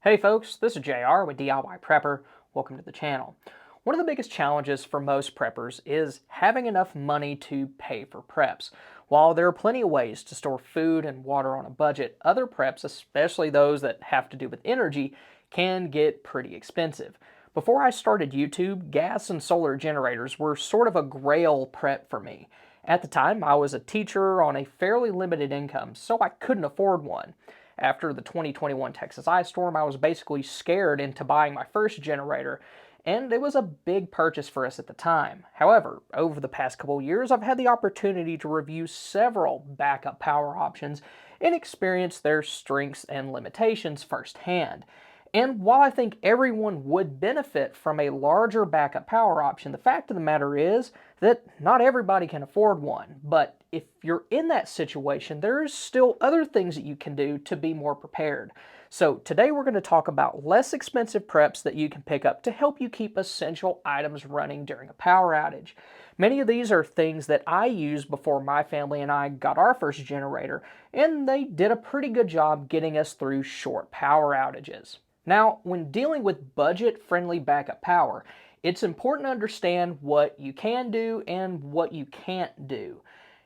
Hey folks, this is JR with DIY Prepper. Welcome to the channel. One of the biggest challenges for most preppers is having enough money to pay for preps. While there are plenty of ways to store food and water on a budget, other preps, especially those that have to do with energy, can get pretty expensive. Before I started YouTube, gas and solar generators were sort of a grail prep for me. At the time, I was a teacher on a fairly limited income, so I couldn't afford one. After the 2021 Texas ice storm, I was basically scared into buying my first generator, and it was a big purchase for us at the time. However, over the past couple of years, I've had the opportunity to review several backup power options and experience their strengths and limitations firsthand. And while I think everyone would benefit from a larger backup power option, the fact of the matter is that not everybody can afford one. But if you're in that situation, there's still other things that you can do to be more prepared. So today we're going to talk about less expensive preps that you can pick up to help you keep essential items running during a power outage. Many of these are things that I used before my family and I got our first generator, and they did a pretty good job getting us through short power outages. Now, when dealing with budget-friendly backup power, it's important to understand what you can do and what you can't do.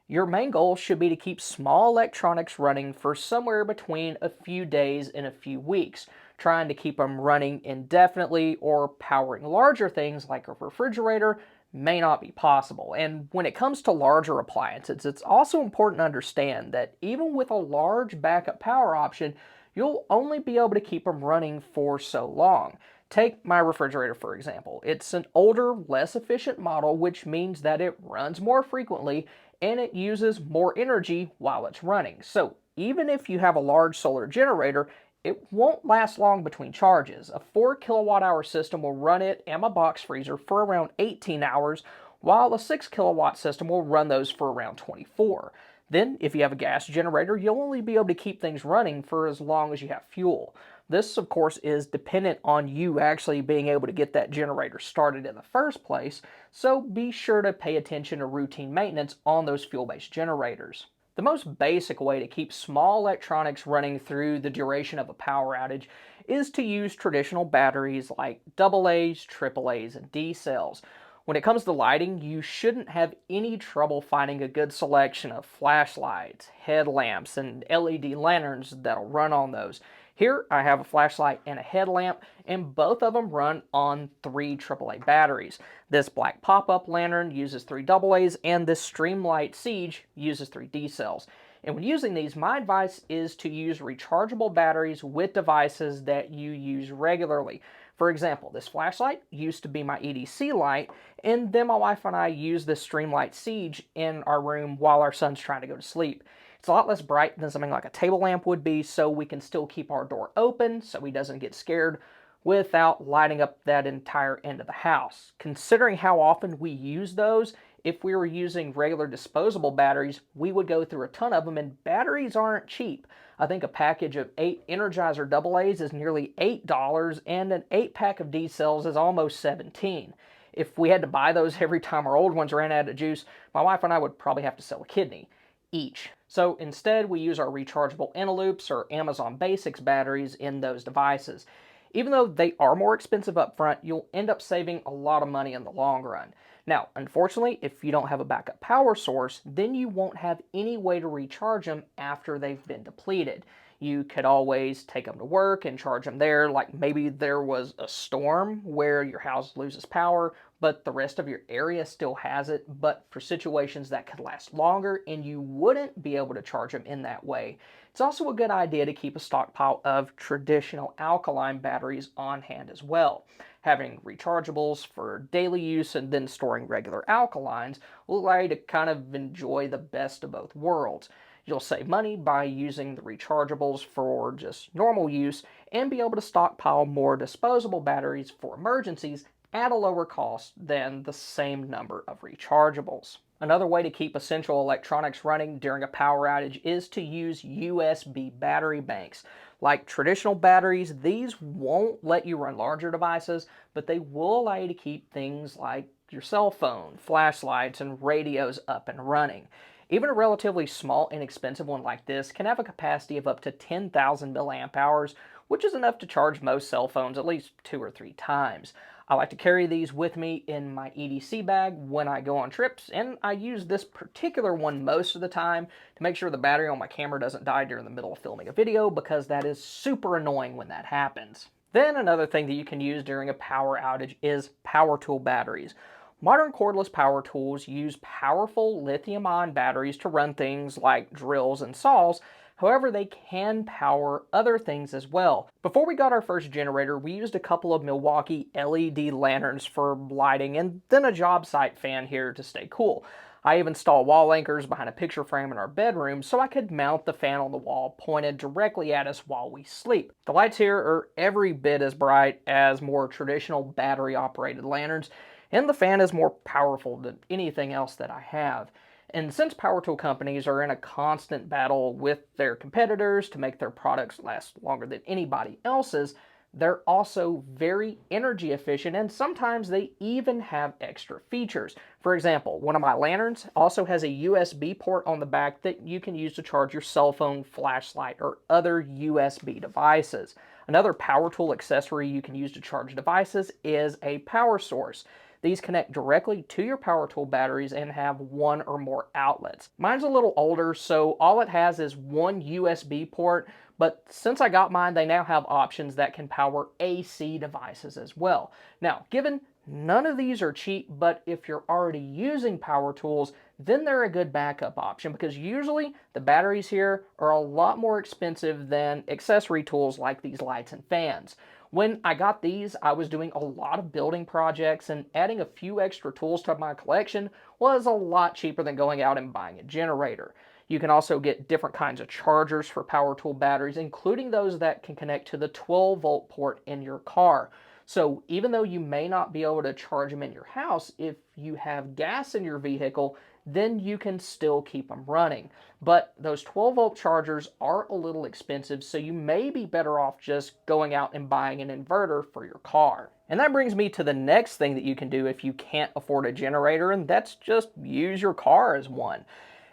Your main goal should be to keep small electronics running for somewhere between a few days and a few weeks, trying to keep them running indefinitely or powering larger things like a refrigerator may not be possible. And when it comes to larger appliances, it's also important to understand that even with a large backup power option, you'll only be able to keep them running for so long. Take my refrigerator, for example. It's an older, less efficient model, which means that it runs more frequently and it uses more energy while it's running. So even if you have a large solar generator, it won't last long between charges. A 4 kilowatt hour system will run it and my box freezer for around 18 hours, while a 6 kilowatt system will run those for around 24. Then, if you have a gas generator, you'll only be able to keep things running for as long as you have fuel. This, of course, is dependent on you actually being able to get that generator started in the first place, so be sure to pay attention to routine maintenance on those fuel-based generators. The most basic way to keep small electronics running through the duration of a power outage is to use traditional batteries like AA's, AAA's, and D cells. When it comes to lighting, you shouldn't have any trouble finding a good selection of flashlights, headlamps, and LED lanterns that'll run on those. Here I have a flashlight and a headlamp, and both of them run on 3 AAA batteries. This black pop-up lantern uses 3 AA's, and this Streamlight Siege uses 3 D cells. And when using these, my advice is to use rechargeable batteries with devices that you use regularly. For example, this flashlight used to be my EDC light, and then my wife and I use this Streamlight Siege in our room while our son's trying to go to sleep. It's a lot less bright than something like a table lamp would be, so we can still keep our door open so he doesn't get scared without lighting up that entire end of the house. Considering how often we use those, if we were using regular disposable batteries, we would go through a ton of them, and batteries aren't cheap. I think a package of 8 Energizer AA's is nearly $8, and an 8-pack of D cells is almost $17. If we had to buy those every time our old ones ran out of juice, my wife and I would probably have to sell a kidney each. So instead, we use our rechargeable Inteloops or Amazon Basics batteries in those devices. Even though they are more expensive up front, you'll end up saving a lot of money in the long run. Now, unfortunately, if you don't have a backup power source, then you won't have any way to recharge them after they've been depleted. You could always take them to work and charge them there, like maybe there was a storm where your house loses power, but the rest of your area still has it. But for situations that could last longer and you wouldn't be able to charge them in that way, it's also a good idea to keep a stockpile of traditional alkaline batteries on hand as well. Having rechargeables for daily use and then storing regular alkalines will allow you to kind of enjoy the best of both worlds. You'll save money by using the rechargeables for just normal use and be able to stockpile more disposable batteries for emergencies at a lower cost than the same number of rechargeables. Another way to keep essential electronics running during a power outage is to use USB battery banks. Like traditional batteries, these won't let you run larger devices, but they will allow you to keep things like your cell phone, flashlights, and radios up and running. Even a relatively small, inexpensive one like this can have a capacity of up to 10,000 milliamp hours, which is enough to charge most cell phones at least 2 or 3 times. I like to carry these with me in my EDC bag when I go on trips, and I use this particular one most of the time to make sure the battery on my camera doesn't die during the middle of filming a video, because that is super annoying when that happens. Then another thing that you can use during a power outage is power tool batteries. Modern cordless power tools use powerful lithium-ion batteries to run things like drills and saws. However, they can power other things as well. Before we got our first generator, we used a couple of Milwaukee LED lanterns for lighting and then a job site fan here to stay cool. I even installed wall anchors behind a picture frame in our bedroom so I could mount the fan on the wall pointed directly at us while we sleep. The lights here are every bit as bright as more traditional battery-operated lanterns, and the fan is more powerful than anything else that I have. And since power tool companies are in a constant battle with their competitors to make their products last longer than anybody else's, they're also very energy efficient, and sometimes they even have extra features. For example, one of my lanterns also has a USB port on the back that you can use to charge your cell phone, flashlight, or other USB devices. Another power tool accessory you can use to charge devices is a power source. These connect directly to your power tool batteries and have one or more outlets. Mine's a little older, so all it has is one USB port, but since I got mine, they now have options that can power AC devices as well. Now, given none of these are cheap, but if you're already using power tools, then they're a good backup option, because usually the batteries here are a lot more expensive than accessory tools like these lights and fans. When I got these, I was doing a lot of building projects, and adding a few extra tools to my collection was a lot cheaper than going out and buying a generator. You can also get different kinds of chargers for power tool batteries, including those that can connect to the 12-volt port in your car. So even though you may not be able to charge them in your house, if you have gas in your vehicle, then you can still keep them running. But those 12-volt chargers are a little expensive, so you may be better off just going out and buying an inverter for your car. And that brings me to the next thing that you can do if you can't afford a generator, and that's just use your car as one.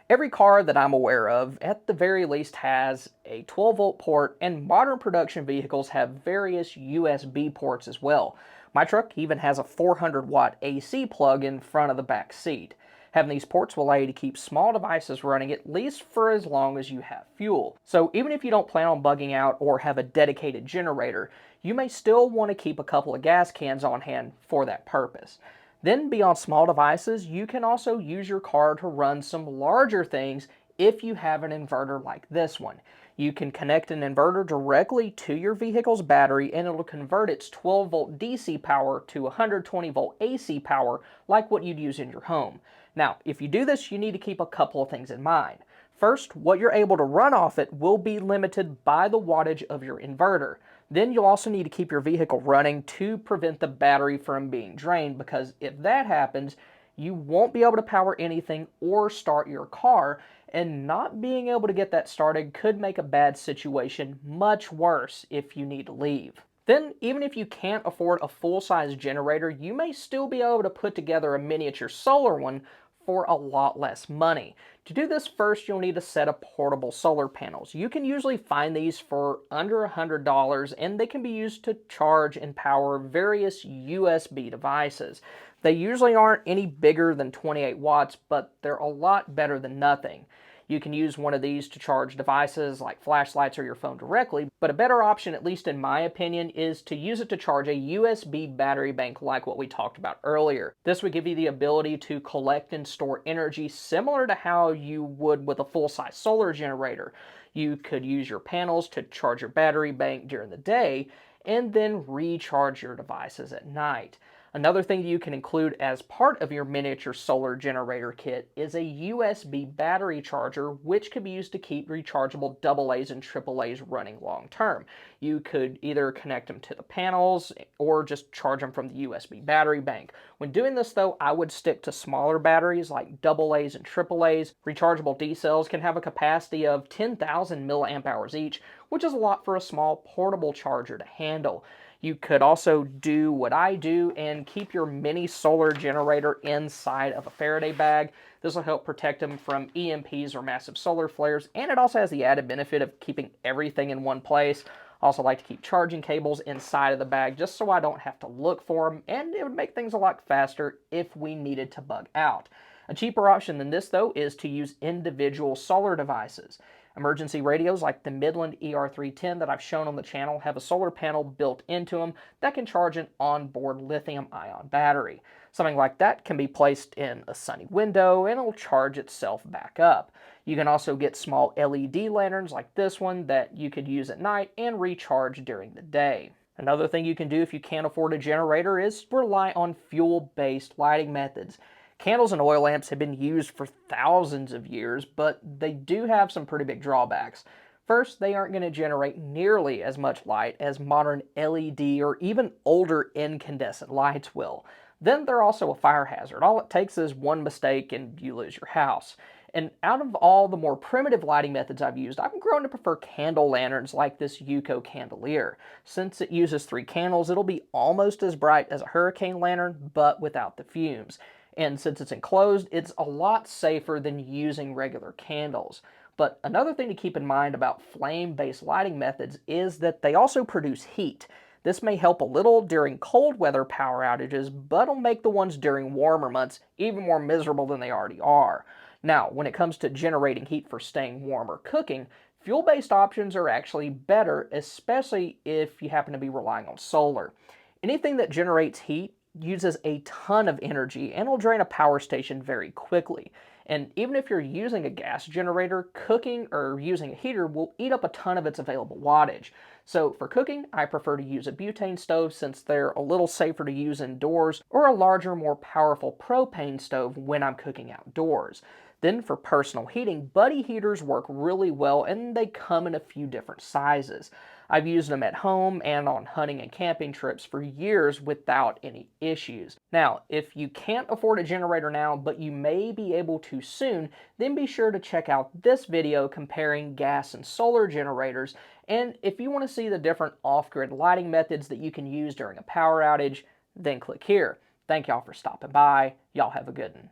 Every car that I'm aware of, at the very least, has a 12-volt port, and modern production vehicles have various USB ports as well. My truck even has a 400-watt AC plug in front of the back seat. Having these ports will allow you to keep small devices running at least for as long as you have fuel. So even if you don't plan on bugging out or have a dedicated generator, you may still want to keep a couple of gas cans on hand for that purpose. Then beyond small devices, you can also use your car to run some larger things if you have an inverter like this one. You can connect an inverter directly to your vehicle's battery, and it'll convert its 12-volt DC power to 120-volt AC power like what you'd use in your home. Now, if you do this, you need to keep a couple of things in mind. First, what you're able to run off it will be limited by the wattage of your inverter. Then you'll also need to keep your vehicle running to prevent the battery from being drained, because if that happens, you won't be able to power anything or start your car, and not being able to get that started could make a bad situation much worse if you need to leave. Then, even if you can't afford a full-size generator, you may still be able to put together a miniature solar one for a lot less money. To do this, first you'll need a set of portable solar panels. You can usually find these for under $100, and they can be used to charge and power various USB devices. They usually aren't any bigger than 28 watts, but they're a lot better than nothing. You can use one of these to charge devices like flashlights or your phone directly, but a better option, at least in my opinion, is to use it to charge a USB battery bank like what we talked about earlier. This would give you the ability to collect and store energy similar to how you would with a full-size solar generator. You could use your panels to charge your battery bank during the day and then recharge your devices at night. Another thing you can include as part of your miniature solar generator kit is a USB battery charger, which could be used to keep rechargeable AA's and AAA's running long term. You could either connect them to the panels or just charge them from the USB battery bank. When doing this though, I would stick to smaller batteries like AA's and AAA's. Rechargeable D cells can have a capacity of 10,000 milliamp hours each, which is a lot for a small portable charger to handle. You could also do what I do and keep your mini solar generator inside of a Faraday bag. This will help protect them from EMPs or massive solar flares, and it also has the added benefit of keeping everything in one place. I also like to keep charging cables inside of the bag just so I don't have to look for them, and it would make things a lot faster if we needed to bug out. A cheaper option than this, though, is to use individual solar devices. Emergency radios like the Midland ER310 that I've shown on the channel have a solar panel built into them that can charge an onboard lithium-ion battery. Something like that can be placed in a sunny window and it'll charge itself back up. You can also get small LED lanterns like this one that you could use at night and recharge during the day. Another thing you can do if you can't afford a generator is rely on fuel-based lighting methods. Candles and oil lamps have been used for thousands of years, but they do have some pretty big drawbacks. First, they aren't going to generate nearly as much light as modern LED or even older incandescent lights will. Then they're also a fire hazard. All it takes is one mistake and you lose your house. And out of all the more primitive lighting methods I've used, I've grown to prefer candle lanterns like this Yuko chandelier. Since it uses 3 candles, it'll be almost as bright as a hurricane lantern, but without the fumes. And since it's enclosed, it's a lot safer than using regular candles. But another thing to keep in mind about flame-based lighting methods is that they also produce heat. This may help a little during cold weather power outages, but it'll make the ones during warmer months even more miserable than they already are. Now, when it comes to generating heat for staying warm or cooking, fuel-based options are actually better, especially if you happen to be relying on solar. Anything that generates heat uses a ton of energy and will drain a power station very quickly. And even if you're using a gas generator, cooking or using a heater will eat up a ton of its available wattage. So for cooking, I prefer to use a butane stove since they're a little safer to use indoors, or a larger, more powerful propane stove when I'm cooking outdoors. Then for personal heating, buddy heaters work really well and they come in a few different sizes. I've used them at home and on hunting and camping trips for years without any issues. Now, if you can't afford a generator now, but you may be able to soon, then be sure to check out this video comparing gas and solar generators. And if you want to see the different off-grid lighting methods that you can use during a power outage, then click here. Thank y'all for stopping by. Y'all have a good one.